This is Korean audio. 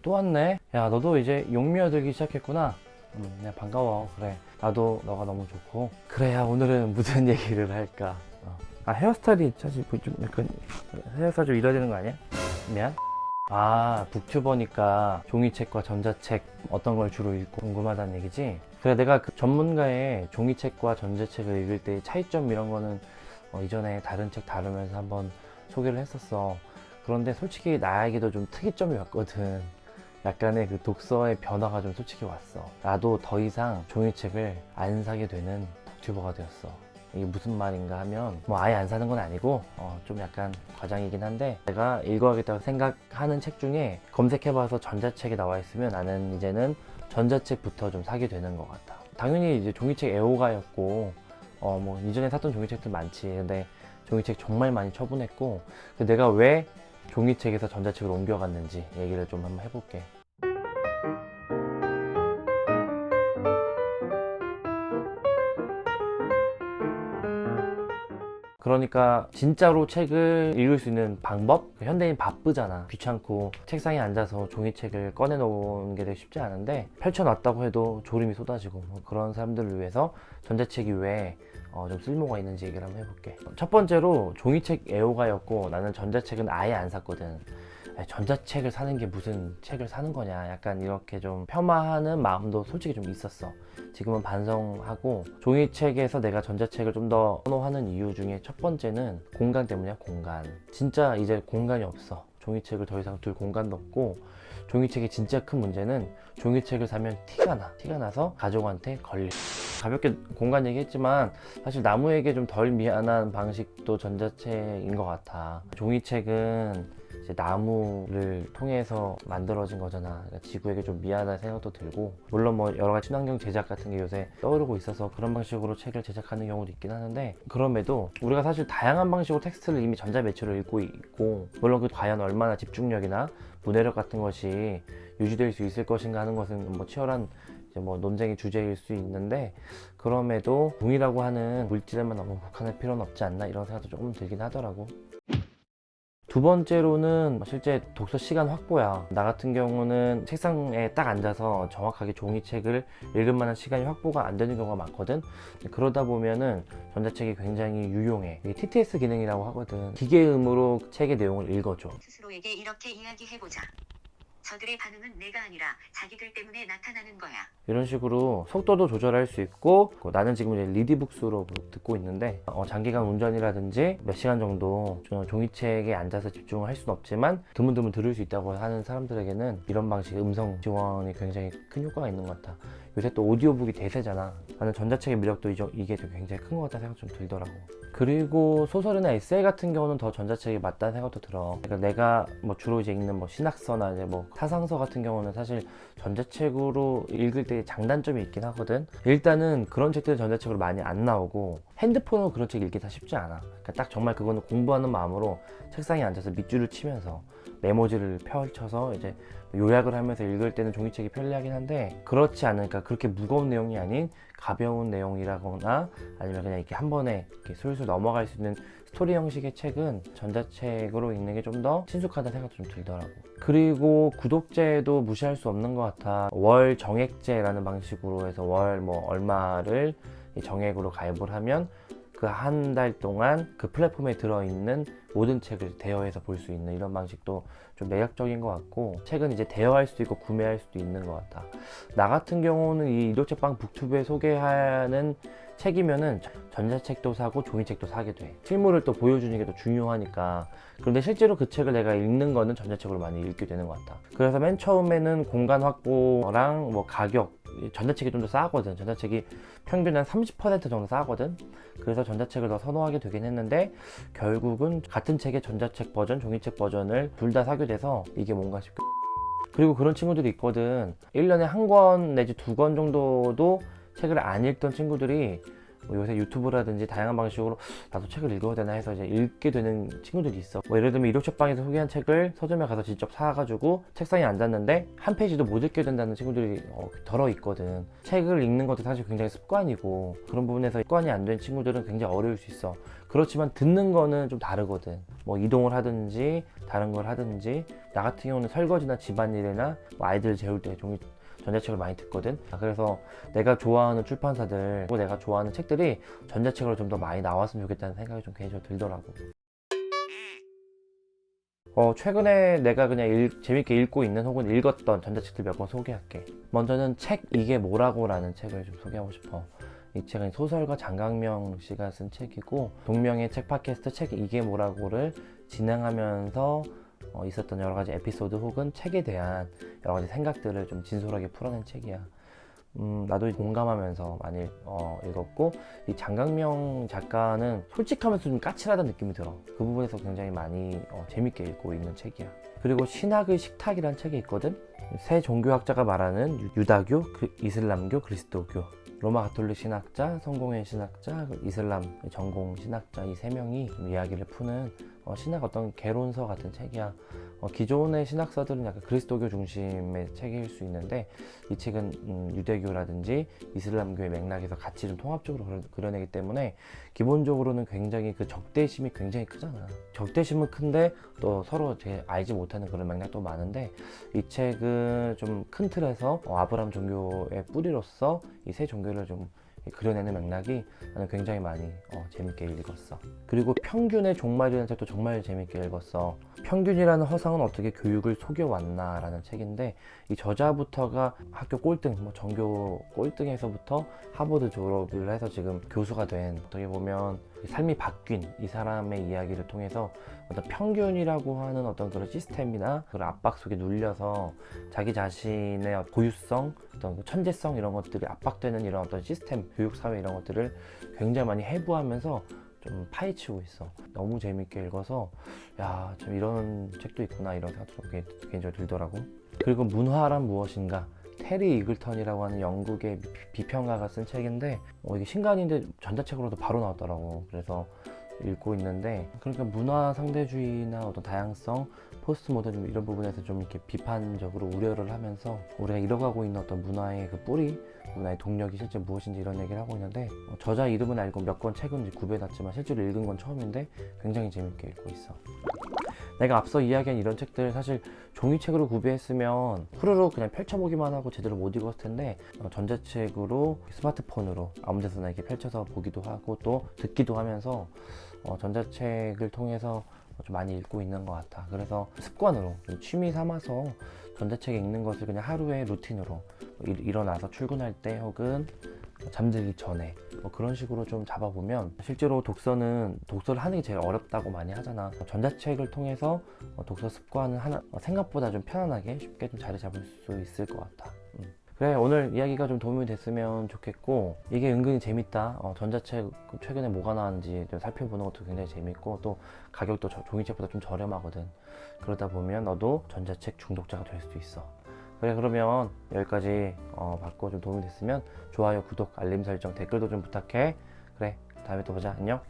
또 왔네. 야, 너도 이제 용미어 들기 시작했구나. 야, 반가워. 그래. 나도 너가 너무 좋고. 그래, 야, 오늘은 무슨 얘기를 할까? 헤어스타일이 사실 좀 약간 헤어스타일 좀 이래야 되는 거 아니야? 미안. 북튜버니까 종이책과 전자책 어떤 걸 주로 읽고 궁금하다는 얘기지? 그래, 내가 그 전문가의 종이책과 전자책을 읽을 때 차이점 이런 거는 이전에 다른 책 다루면서 한번 소개를 했었어. 그런데 솔직히 나에게도 좀 특이점이 왔거든. 약간의 그 독서의 변화가 좀 솔직히 왔어. 나도 더 이상 종이책을 안 사게 되는 북튜버가 되었어. 이게 무슨 말인가 하면 뭐 아예 안 사는 건 아니고 좀 약간 과장이긴 한데, 내가 읽어야겠다고 생각하는 책 중에 검색해봐서 전자책이 나와 있으면 나는 이제는 전자책부터 좀 사게 되는 것 같아. 당연히 이제 종이책 애호가였고 뭐 이전에 샀던 종이책들 많지. 근데 종이책 정말 많이 처분했고, 내가 왜 종이책에서 전자책으로 옮겨갔는지 얘기를 좀 한번 해볼게. 그러니까 진짜로 책을 읽을 수 있는 방법? 현대인 바쁘잖아. 귀찮고 책상에 앉아서 종이책을 꺼내놓는 게 되게 쉽지 않은데, 펼쳐놨다고 해도 졸음이 쏟아지고 뭐 그런 사람들을 위해서 전자책이 왜 좀 쓸모가 있는지 얘기를 한번 해볼게. 첫 번째로 종이책 애호가였고 나는 전자책은 아예 안 샀거든. 전자책을 사는 게 무슨 책을 사는 거냐, 약간 이렇게 좀 폄하하는 마음도 솔직히 좀 있었어. 지금은 반성하고, 종이책에서 내가 전자책을 좀 더 선호하는 이유 중에 첫 번째는 공간 때문이야. 공간. 진짜 이제 공간이 없어. 종이책을 더 이상 둘 공간도 없고, 종이책의 진짜 큰 문제는 종이책을 사면 티가 나서 가족한테 걸려. 가볍게 공간 얘기했지만 사실 나무에게 좀 덜 미안한 방식도 전자책인 것 같아. 종이책은 이제 나무를 통해서 만들어진 거잖아. 그러니까 지구에게 좀 미안한 생각도 들고, 물론 뭐 여러 가지 친환경 제작 같은 게 요새 떠오르고 있어서 그런 방식으로 책을 제작하는 경우도 있긴 하는데, 그럼에도 우리가 사실 다양한 방식으로 텍스트를 이미 전자 매체로 읽고 있고, 물론 그 과연 얼마나 집중력이나 문해력 같은 것이 유지될 수 있을 것인가 하는 것은 뭐 치열한 이제 뭐 논쟁의 주제일 수 있는데, 그럼에도 종이라고 하는 물질에만 너무 국한할 필요는 없지 않나, 이런 생각도 조금 들긴 하더라고. 두 번째로는 실제 독서 시간 확보야. 나 같은 경우는 책상에 딱 앉아서 정확하게 종이책을 읽을 만한 시간이 확보가 안 되는 경우가 많거든. 그러다 보면은 전자책이 굉장히 유용해. 이게 TTS 기능이라고 하거든. 기계음으로 책의 내용을 읽어줘. 스스로에게 이렇게 이야기해보자. 저들의 반응은 내가 아니라 자기들 때문에 나타나는 거야. 이런 식으로 속도도 조절할 수 있고, 나는 지금 이제 리디북스로 듣고 있는데 장기간 운전이라든지 몇 시간 정도 종이책에 앉아서 집중을 할 수는 없지만 드문드문 들을 수 있다고 하는 사람들에게는 이런 방식의 음성 지원이 굉장히 큰 효과가 있는 것 같아. 요새 또 오디오북이 대세잖아. 나는 전자책의 매력도 이게 굉장히 큰 것 같다는 생각 좀 들더라고. 그리고 소설이나 에세이 같은 경우는 더 전자책이 맞다는 생각도 들어. 그러니까 내가 뭐 주로 이제 읽는 뭐 신학서나 이제 뭐 사상서 같은 경우는 사실 전자책으로 읽을 때 장단점이 있긴 하거든. 일단은 그런 책들은 전자책으로 많이 안 나오고, 핸드폰으로 그런 책 읽기 다 쉽지 않아. 그러니까 딱 정말 그거는 공부하는 마음으로 책상에 앉아서 밑줄을 치면서 메모지를 펼쳐서 이제 요약을 하면서 읽을 때는 종이책이 편리하긴 한데, 그렇지 않으니까 그렇게 무거운 내용이 아닌 가벼운 내용이라거나 아니면 그냥 이렇게 한 번에 이렇게 술술 넘어갈 수 있는 스토리 형식의 책은 전자책으로 읽는 게 좀 더 친숙하다는 생각도 좀 들더라고. 그리고 구독제도 무시할 수 없는 것 같아. 월 정액제라는 방식으로 해서 월 뭐 얼마를 정액으로 가입을 하면 그 한 달 동안 그 플랫폼에 들어있는 모든 책을 대여해서 볼 수 있는 이런 방식도 좀 매력적인 것 같고, 책은 이제 대여할 수도 있고 구매할 수도 있는 것 같아. 나 같은 경우는 이 일요책방 북튜브에 소개하는 책이면은 전자책도 사고 종이책도 사게 돼. 실물을 또 보여주는 게 더 중요하니까. 그런데 실제로 그 책을 내가 읽는 거는 전자책으로 많이 읽게 되는 것 같아. 그래서 맨 처음에는 공간 확보랑 뭐 가격, 전자책이 좀 더 싸거든. 전자책이 평균 한 30% 정도 싸거든. 그래서 전자책을 더 선호하게 되긴 했는데, 결국은 같은 책의 전자책 버전, 종이책 버전을 둘 다 사게 돼서 이게 뭔가 싶고. 그리고 그런 친구들이 있거든. 1년에 한 권 내지 두 권 정도도 책을 안 읽던 친구들이 뭐 요새 유튜브라든지 다양한 방식으로 나도 책을 읽어야 되나 해서 이제 읽게 되는 친구들이 있어. 뭐 예를 들면 일요책방에서 소개한 책을 서점에 가서 직접 사가지고 책상에 앉았는데 한 페이지도 못 읽게 된다는 친구들이 덜어 있거든. 책을 읽는 것도 사실 굉장히 습관이고, 그런 부분에서 습관이 안 된 친구들은 굉장히 어려울 수 있어. 그렇지만 듣는 거는 좀 다르거든. 뭐 이동을 하든지 다른 걸 하든지, 나 같은 경우는 설거지나 집안일이나 뭐 아이들 재울 때 전자책을 많이 듣거든. 그래서 내가 좋아하는 출판사들, 그리고 내가 좋아하는 책들이 전자책으로 좀 더 많이 나왔으면 좋겠다는 생각이 좀 개인적으로 들더라고. 최근에 내가 그냥 재밌게 읽고 있는 혹은 읽었던 전자책들 몇 권 소개할게. 먼저는 책 이게 뭐라고 라는 책을 좀 소개하고 싶어. 이 책은 소설가 장강명 씨가 쓴 책이고, 동명의 책 팟캐스트 책 이게 뭐라고를 진행하면서 있었던 여러 가지 에피소드 혹은 책에 대한 여러 가지 생각들을 좀 진솔하게 풀어낸 책이야. 나도 공감하면서 많이 읽었고, 이 장강명 작가는 솔직하면서 좀 까칠하다는 느낌이 들어. 그 부분에서 굉장히 많이 재밌게 읽고 있는 책이야. 그리고 신학의 식탁이란 책이 있거든. 세 종교학자가 말하는 유다교, 이슬람교, 그리스도교, 로마 가톨릭 신학자, 성공회 신학자, 이슬람 전공 신학자, 이 세 명이 이야기를 푸는 신학 어떤 개론서 같은 책이야. 기존의 신학서들은 약간 그리스도교 중심의 책일 수 있는데, 이 책은 유대교라든지 이슬람교의 맥락에서 같이 좀 통합적으로 그려내기 때문에 기본적으로는 굉장히 그 적대심이 굉장히 크잖아. 적대심은 큰데 또 서로 되게 알지 못하는 그런 맥락도 많은데, 이 책은 좀 큰 틀에서 아브라함 종교의 뿌리로서 이 세 종교를 좀 그려내는 맥락이 나는 굉장히 많이 재밌게 읽었어. 그리고 평균의 종말이라는 책도 정말 재밌게 읽었어. 평균이라는 허상은 어떻게 교육을 속여왔나 라는 책인데, 이 저자부터가 학교 꼴등, 뭐 전교 꼴등에서부터 하버드 졸업을 해서 지금 교수가 된, 어떻게 보면 삶이 바뀐 이 사람의 이야기를 통해서 어떤 평균이라고 하는 어떤 그런 시스템이나 그런 압박 속에 눌려서 자기 자신의 고유성, 어떤 천재성 이런 것들이 압박되는 이런 어떤 시스템, 교육 사회 이런 것들을 굉장히 많이 해부하면서 좀 파헤치고 있어. 너무 재밌게 읽어서 야, 좀 이런 책도 있구나 이런 생각도 개인적으로 들더라고. 그리고 문화란 무엇인가, 테리 이글턴이라고 하는 영국의 비평가가 쓴 책인데, 이게 신간인데 전자책으로도 바로 나왔더라고. 그래서 읽고 있는데, 그러니까 문화 상대주의나 어떤 다양성, 포스트 모더니즘 이런 부분에서 좀 이렇게 비판적으로 우려를 하면서 우리가 잃어가고 있는 어떤 문화의 그 뿌리, 문화의 동력이 실제 무엇인지 이런 얘기를 하고 있는데, 저자 이름은 알고 몇 권 책은 이제 구매해놨지만 실제로 읽은 건 처음인데 굉장히 재밌게 읽고 있어. 내가 앞서 이야기한 이런 책들 사실 종이책으로 구비했으면 후루룩 그냥 펼쳐보기만 하고 제대로 못 읽었을 텐데, 전자책으로 스마트폰으로 아무 데서나 이렇게 펼쳐서 보기도 하고 또 듣기도 하면서 전자책을 통해서 좀 많이 읽고 있는 것 같아. 그래서 습관으로 취미 삼아서 전자책 읽는 것을 그냥 하루의 루틴으로 일어나서 출근할 때 혹은 잠들기 전에 뭐 그런 식으로 좀 잡아보면, 실제로 독서를 하는 게 제일 어렵다고 많이 하잖아. 전자책을 통해서 독서 습관을 생각보다 좀 편안하게 쉽게 좀 자리 잡을 수 있을 것 같아. 그래, 오늘 이야기가 좀 도움이 됐으면 좋겠고, 이게 은근히 재밌다. 전자책 최근에 뭐가 나왔는지 좀 살펴보는 것도 굉장히 재밌고, 또 가격도 종이책보다 좀 저렴하거든. 그러다 보면 너도 전자책 중독자가 될 수도 있어. 그래, 그러면 여기까지 받고 좀 도움이 됐으면 좋아요, 구독, 알림 설정, 댓글도 좀 부탁해. 그래, 다음에 또 보자. 안녕.